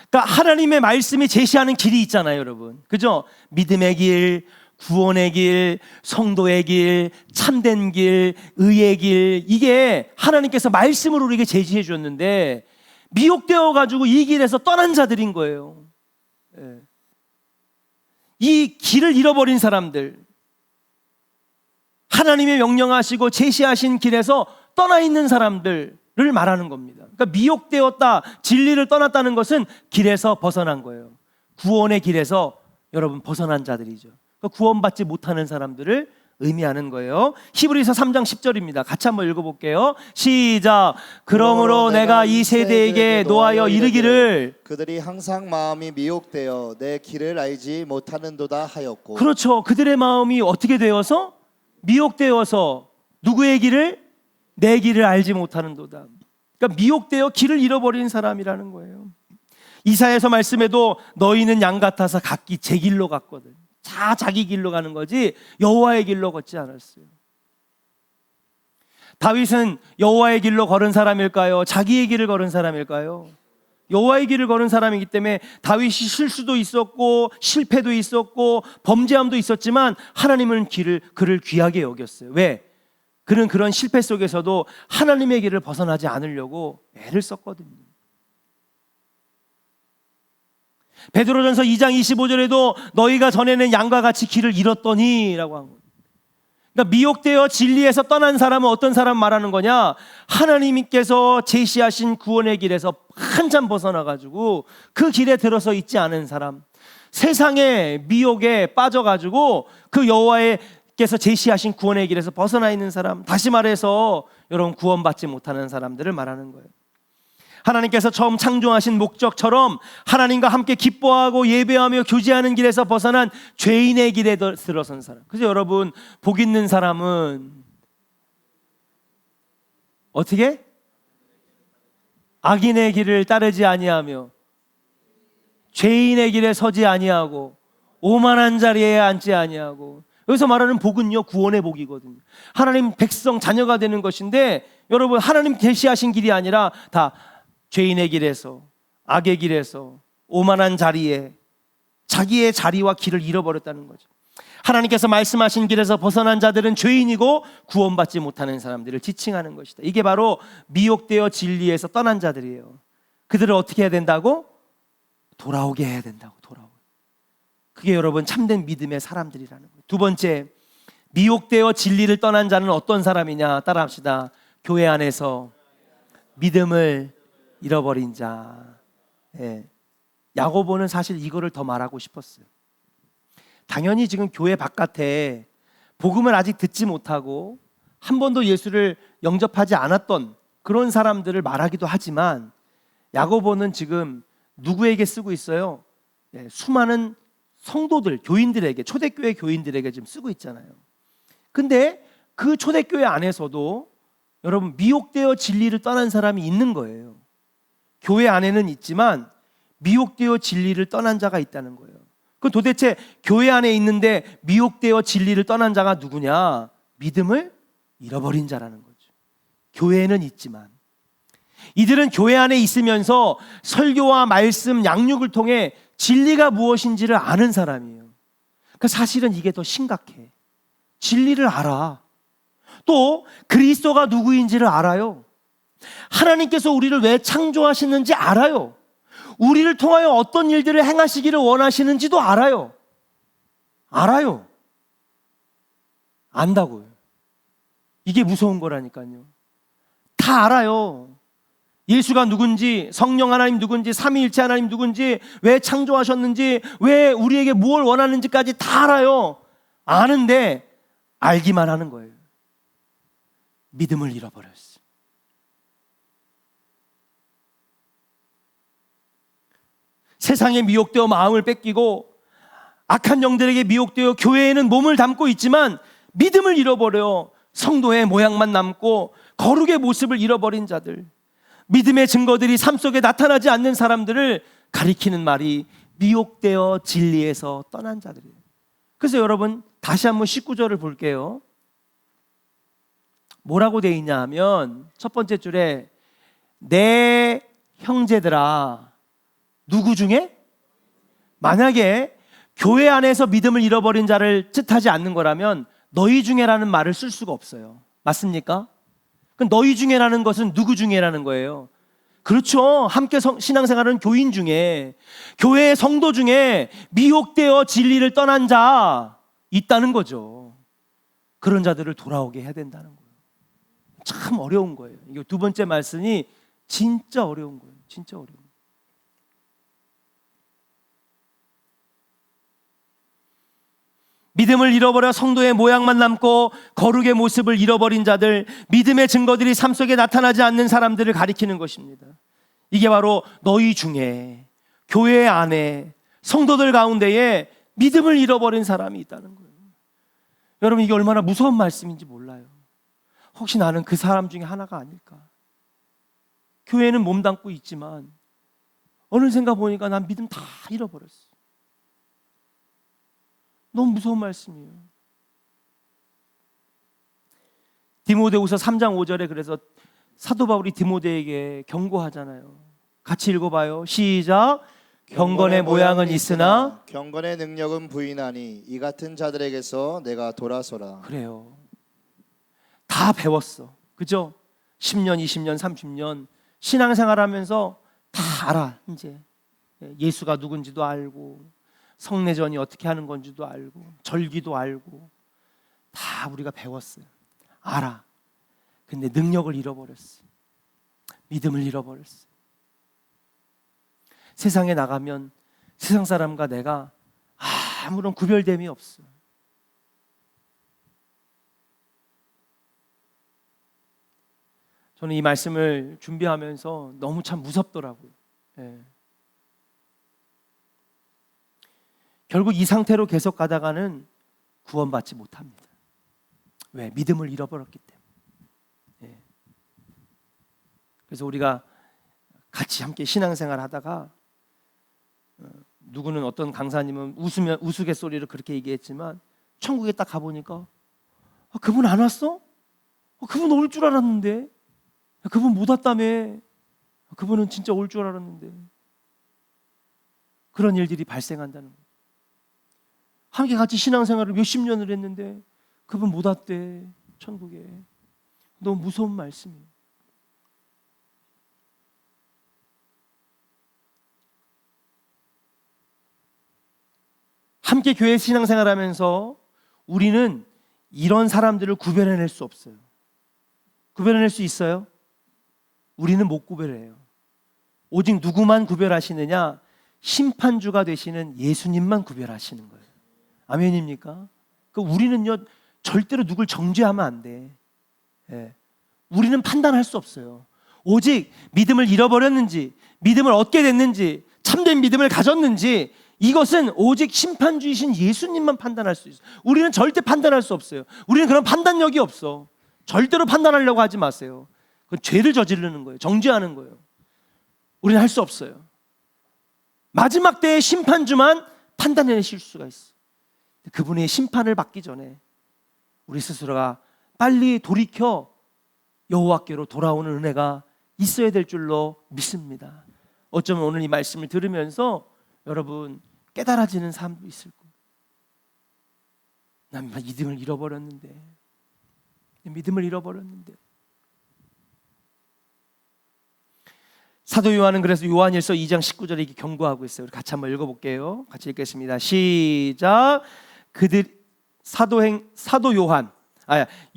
그러니까 하나님의 말씀이 제시하는 길이 있잖아요, 여러분. 그죠? 믿음의 길, 구원의 길, 성도의 길, 참된 길, 의의 길, 이게 하나님께서 말씀으로 우리에게 제시해 주었는데 미혹되어 가지고 이 길에서 떠난 자들인 거예요. 이 길을 잃어버린 사람들, 하나님의 명령하시고 제시하신 길에서 떠나 있는 사람들을 말하는 겁니다. 그러니까 미혹되었다, 진리를 떠났다는 것은 길에서 벗어난 거예요. 구원의 길에서 여러분 벗어난 자들이죠. 그러니까 구원받지 못하는 사람들을 의미하는 거예요. 히브리서 3장 10절입니다. 같이 한번 읽어볼게요. 시작. 그러므로 내가 이 세대에게 노하여 이르기를, 그들이 항상 마음이 미혹되어 내 길을 알지 못하는도다 하였고. 그렇죠. 그들의 마음이 어떻게 되어서? 미혹되어서 누구의 길을? 내 길을 알지 못하는도다. 그러니까 미혹되어 길을 잃어버린 사람이라는 거예요. 이사야서 말씀에도 너희는 양 같아서 각기 제 길로 갔거든. 다 자기 길로 가는 거지 여호와의 길로 걷지 않았어요. 다윗은 여호와의 길로 걸은 사람일까요? 자기의 길을 걸은 사람일까요? 여호와의 길을 걸은 사람이기 때문에 다윗이 실수도 있었고 실패도 있었고 범죄함도 있었지만 하나님은 그를 귀하게 여겼어요. 왜? 그는 그런 실패 속에서도 하나님의 길을 벗어나지 않으려고 애를 썼거든요. 베드로전서 2장 25절에도 너희가 전에는 양과 같이 길을 잃었더니 라고 한 거예요. 그러니까 미혹되어 진리에서 떠난 사람은 어떤 사람 말하는 거냐? 하나님께서 제시하신 구원의 길에서 한참 벗어나가지고 그 길에 들어서 있지 않은 사람, 세상의 미혹에 빠져가지고 그 여호와께서 제시하신 구원의 길에서 벗어나 있는 사람, 다시 말해서 여러분 구원받지 못하는 사람들을 말하는 거예요. 하나님께서 처음 창조하신 목적처럼 하나님과 함께 기뻐하고 예배하며 교제하는 길에서 벗어난 죄인의 길에 들어선 사람. 그래서 여러분, 복 있는 사람은 어떻게? 악인의 길을 따르지 아니하며 죄인의 길에 서지 아니하고 오만한 자리에 앉지 아니하고. 여기서 말하는 복은요, 구원의 복이거든요. 하나님 백성 자녀가 되는 것인데 여러분, 하나님 제시하신 길이 아니라 다 죄인의 길에서, 악의 길에서, 오만한 자리에 자기의 자리와 길을 잃어버렸다는 거죠. 하나님께서 말씀하신 길에서 벗어난 자들은 죄인이고 구원받지 못하는 사람들을 지칭하는 것이다. 이게 바로 미혹되어 진리에서 떠난 자들이에요. 그들을 어떻게 해야 된다고? 돌아오게 해야 된다고. 돌아오게. 그게 여러분 참된 믿음의 사람들이라는 거예요. 두 번째, 미혹되어 진리를 떠난 자는 어떤 사람이냐? 따라합시다. 교회 안에서 믿음을 잃어버린 자. 예. 야고보는 사실 이거를 더 말하고 싶었어요. 당연히 지금 교회 바깥에 복음을 아직 듣지 못하고 한 번도 예수를 영접하지 않았던 그런 사람들을 말하기도 하지만, 야고보는 지금 누구에게 쓰고 있어요? 수많은 성도들, 교인들에게, 초대교회 교인들에게 지금 쓰고 있잖아요. 근데 그 초대교회 안에서도 여러분 미혹되어 진리를 떠난 사람이 있는 거예요. 교회 안에는 있지만 미혹되어 진리를 떠난 자가 있다는 거예요. 그 도대체 교회 안에 있는데 미혹되어 진리를 떠난 자가 누구냐? 믿음을 잃어버린 자라는 거죠. 교회에는 있지만 이들은 교회 안에 있으면서 설교와 말씀, 양육을 통해 진리가 무엇인지를 아는 사람이에요. 그 사실은 이게 더 심각해. 진리를 알아. 또 그리스도가 누구인지를 알아요. 하나님께서 우리를 왜 창조하시는지 알아요. 우리를 통하여 어떤 일들을 행하시기를 원하시는지도 알아요. 알아요. 안다고요. 이게 무서운 거라니까요. 다 알아요. 예수가 누군지, 성령 하나님 누군지, 삼위일체 하나님 누군지, 왜 창조하셨는지, 왜 우리에게 무엇을 원하는지까지 다 알아요. 아는데 알기만 하는 거예요. 믿음을 잃어버렸어요. 세상에 미혹되어 마음을 뺏기고 악한 영들에게 미혹되어 교회에는 몸을 담고 있지만 믿음을 잃어버려 성도의 모양만 남고 거룩의 모습을 잃어버린 자들, 믿음의 증거들이 삶 속에 나타나지 않는 사람들을 가리키는 말이 미혹되어 진리에서 떠난 자들이에요. 그래서 여러분 다시 한번 19절을 볼게요. 뭐라고 되어 있냐 하면 첫 번째 줄에 내 형제들아, 누구 중에? 만약에 교회 안에서 믿음을 잃어버린 자를 뜻하지 않는 거라면 너희 중에라는 말을 쓸 수가 없어요. 맞습니까? 그럼 너희 중에라는 것은 누구 중에라는 거예요? 그렇죠. 함께 신앙생활하는 교인 중에, 교회의 성도 중에 미혹되어 진리를 떠난 자 있다는 거죠. 그런 자들을 돌아오게 해야 된다는 거예요. 참 어려운 거예요. 이게 두 번째 말씀이 진짜 어려운 거예요. 진짜 어려운 거예요. 믿음을 잃어버려 성도의 모양만 남고 거룩의 모습을 잃어버린 자들, 믿음의 증거들이 삶 속에 나타나지 않는 사람들을 가리키는 것입니다. 이게 바로 너희 중에, 교회 안에, 성도들 가운데에 믿음을 잃어버린 사람이 있다는 거예요. 여러분 이게 얼마나 무서운 말씀인지 몰라요. 혹시 나는 그 사람 중에 하나가 아닐까? 교회는 몸담고 있지만 어느샌가 보니까 난 믿음 다 잃어버렸어. 너무 무서운 말씀이에요. 디모데후서 3장 5절에 그래서 사도 바울이 디모데에게 경고하잖아요. 같이 읽어봐요. 시작. 경건의 모양은 있으나 경건의 능력은 부인하니 이 같은 자들에게서 내가 돌아서라. 그래요. 다 배웠어. 그죠? 10년, 20년, 30년 신앙생활하면서 다 알아. 이제 예수가 누군지도 알고 성례전이 어떻게 하는 건지도 알고 절기도 알고 다 우리가 배웠어요. 알아. 근데 능력을 잃어버렸어. 믿음을 잃어버렸어. 세상에 나가면 세상 사람과 내가 아무런 구별됨이 없어. 저는 이 말씀을 준비하면서 너무 참 무섭더라고요. 예. 결국 이 상태로 계속 가다가는 구원받지 못합니다. 왜? 믿음을 잃어버렸기 때문에. 예. 그래서 우리가 같이 함께 신앙생활 하다가 누구는 어떤 강사님은 우스갯소리로 그렇게 얘기했지만 천국에 딱 가보니까 그분 안 왔어? 그분 올 줄 알았는데. 그분 못 왔다며. 그분은 진짜 올 줄 알았는데. 그런 일들이 발생한다는 거예요. 함께 같이 신앙생활을 몇십 년을 했는데 그분 못 왔대 천국에. 너무 무서운 말씀이에요. 함께 교회 신앙생활하면서 우리는 이런 사람들을 구별해낼 수 없어요. 구별해낼 수 있어요? 우리는 못 구별해요. 오직 누구만 구별하시느냐? 심판주가 되시는 예수님만 구별하시는 거예요. 아멘입니까? 우리는요 절대로 누굴 정죄하면 안 돼. 예. 우리는 판단할 수 없어요. 오직 믿음을 잃어버렸는지, 믿음을 얻게 됐는지, 참된 믿음을 가졌는지, 이것은 오직 심판주이신 예수님만 판단할 수 있어요. 우리는 절대 판단할 수 없어요. 우리는 그런 판단력이 없어. 절대로 판단하려고 하지 마세요. 그건 죄를 저지르는 거예요. 정죄하는 거예요. 우리는 할 수 없어요. 마지막 때의 심판주만 판단해내실 수가 있어. 그분의 심판을 받기 전에 우리 스스로가 빨리 돌이켜 여호와께로 돌아오는 은혜가 있어야 될 줄로 믿습니다. 어쩌면 오늘 이 말씀을 들으면서 여러분 깨달아지는 사람도 있을 거예요. 난 믿음을 잃어버렸는데, 믿음을 잃어버렸는데. 사도 요한은 그래서 요한일서 2장 19절에 이렇게 경고하고 있어요. 우리 같이 한번 읽어볼게요. 같이 읽겠습니다. 시작.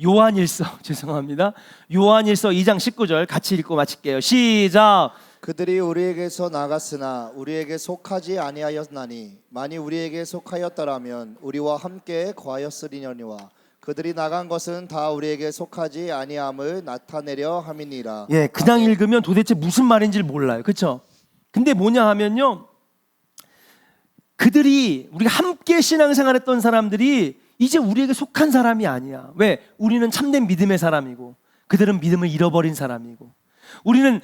요한일서 죄송합니다. 요한일서 2장 19절 같이 읽고 마칠게요. 시작. 그들이 우리에게서 나갔으나 우리에게 속하지 아니하였나니 만일 우리에게 속하였더라면 우리와 함께 거하였으리니와 그들이 나간 것은 다 우리에게 속하지 아니함을 나타내려 함이니라. 예, 그냥 읽으면 도대체 무슨 말인지 몰라요. 그렇죠? 근데 뭐냐 하면요, 그들이 우리가 함께 신앙생활했던 사람들이 이제 우리에게 속한 사람이 아니야. 왜? 우리는 참된 믿음의 사람이고 그들은 믿음을 잃어버린 사람이고, 우리는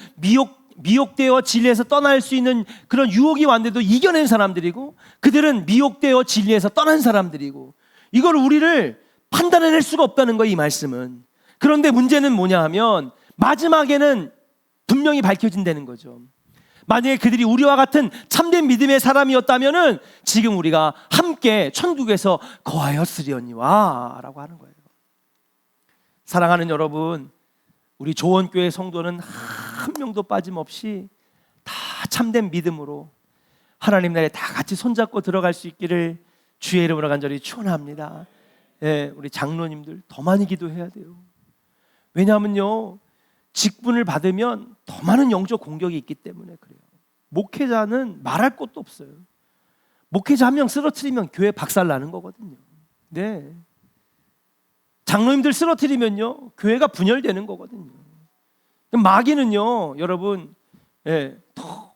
미혹되어 진리에서 떠날 수 있는 그런 유혹이 왔는데도 이겨낸 사람들이고 그들은 미혹되어 진리에서 떠난 사람들이고, 이걸 우리를 판단해낼 수가 없다는 거예요, 이 말씀은. 그런데 문제는 뭐냐 하면 마지막에는 분명히 밝혀진다는 거죠. 만약에 그들이 우리와 같은 참된 믿음의 사람이었다면은 지금 우리가 함께 천국에서 거하였으리언니와 라고 하는 거예요. 사랑하는 여러분, 우리 조원교회 성도는 한 명도 빠짐없이 다 참된 믿음으로 하나님 나라에 다 같이 손잡고 들어갈 수 있기를 주의 이름으로 간절히 축원합니다. 예, 우리 장로님들 더 많이 기도해야 돼요. 왜냐하면요, 직분을 받으면 더 많은 영적 공격이 있기 때문에 그래요. 목회자는 말할 것도 없어요. 목회자 한 명 쓰러뜨리면 교회 박살나는 거거든요. 네. 장로님들 쓰러뜨리면요 교회가 분열되는 거거든요. 마귀는요 여러분, 예, 더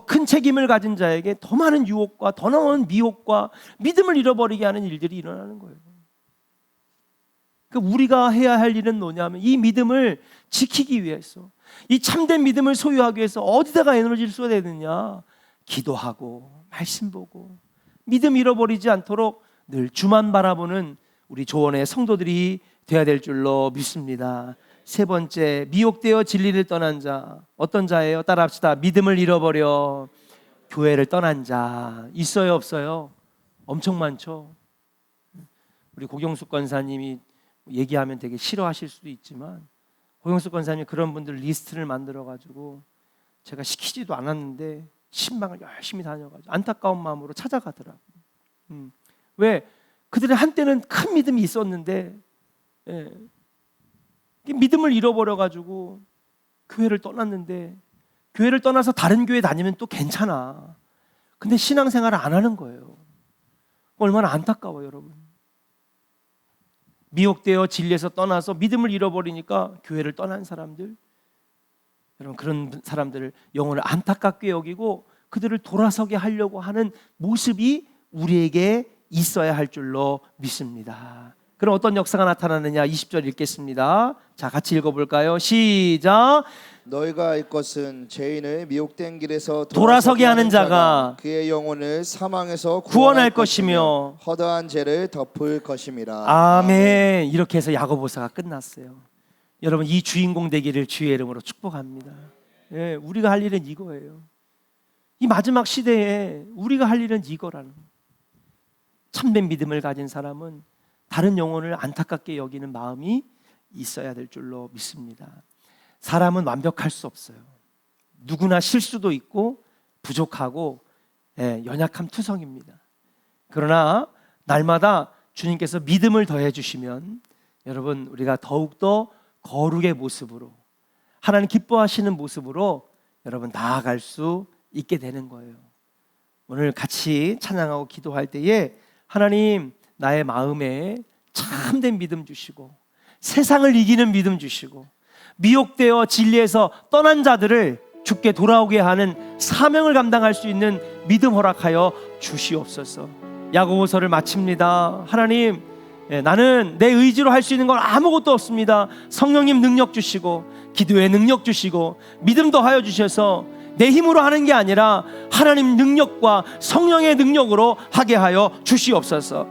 큰 책임을 가진 자에게 더 많은 유혹과 더 많은 미혹과 믿음을 잃어버리게 하는 일들이 일어나는 거예요. 그러니까 우리가 해야 할 일은 뭐냐면 이 믿음을 지키기 위해서, 이 참된 믿음을 소유하기 위해서 어디다가 에너지를 쏟아야 되느냐? 기도하고 말씀 보고 믿음 잃어버리지 않도록 늘 주만 바라보는 우리 조원의 성도들이 되어야 될 줄로 믿습니다. 세 번째, 미혹되어 진리를 떠난 자. 어떤 자예요? 따라합시다. 믿음을 잃어버려 교회를 떠난 자. 있어요, 없어요? 엄청 많죠. 우리 고경숙 권사님이 얘기하면 되게 싫어하실 수도 있지만, 고경숙 권사님이 그런 분들 리스트를 만들어가지고 제가 시키지도 않았는데 신방을 열심히 다녀가지고 안타까운 마음으로 찾아가더라고요. 왜? 그들은 한때는 큰 믿음이 있었는데, 예, 믿음을 잃어버려가지고 교회를 떠났는데, 교회를 떠나서 다른 교회 다니면 또 괜찮아. 근데 신앙생활을 안 하는 거예요. 얼마나 안타까워요, 여러분. 미혹되어 진리에서 떠나서 믿음을 잃어버리니까 교회를 떠난 사람들, 여러분 그런 사람들을 영혼을 안타깝게 여기고 그들을 돌아서게 하려고 하는 모습이 우리에게 있어야 할 줄로 믿습니다. 그럼 어떤 역사가 나타나느냐? 20절 읽겠습니다. 자, 같이 읽어볼까요? 시작. 너희가 알 것은 죄인을 미혹된 길에서 돌아서게 하는 자가 그의 영혼을 사망에서 구원할 것이며 허다한 죄를 덮을 것임이라. 아멘. 이렇게 해서 야고보서가 끝났어요. 여러분, 이 주인공 되기를 주의 이름으로 축복합니다. 예, 우리가 할 일은 이거예요. 이 마지막 시대에 우리가 할 일은 이거라는 거예요. 참된 믿음을 가진 사람은 다른 영혼을 안타깝게 여기는 마음이 있어야 될 줄로 믿습니다. 사람은 완벽할 수 없어요. 누구나 실수도 있고 부족하고 연약함 투성입니다. 그러나 날마다 주님께서 믿음을 더해 주시면 여러분 우리가 더욱더 거룩의 모습으로 하나님 기뻐하시는 모습으로 여러분 나아갈 수 있게 되는 거예요. 오늘 같이 찬양하고 기도할 때에 하나님 나의 마음에 참된 믿음 주시고 세상을 이기는 믿음 주시고 미혹되어 진리에서 떠난 자들을 주께 돌아오게 하는 사명을 감당할 수 있는 믿음 허락하여 주시옵소서. 야고보서를 마칩니다. 하나님, 나는 내 의지로 할 수 있는 건 아무것도 없습니다. 성령님 능력 주시고 기도의 능력 주시고 믿음 더하여 주셔서 내 힘으로 하는 게 아니라 하나님 능력과 성령의 능력으로 하게 하여 주시옵소서.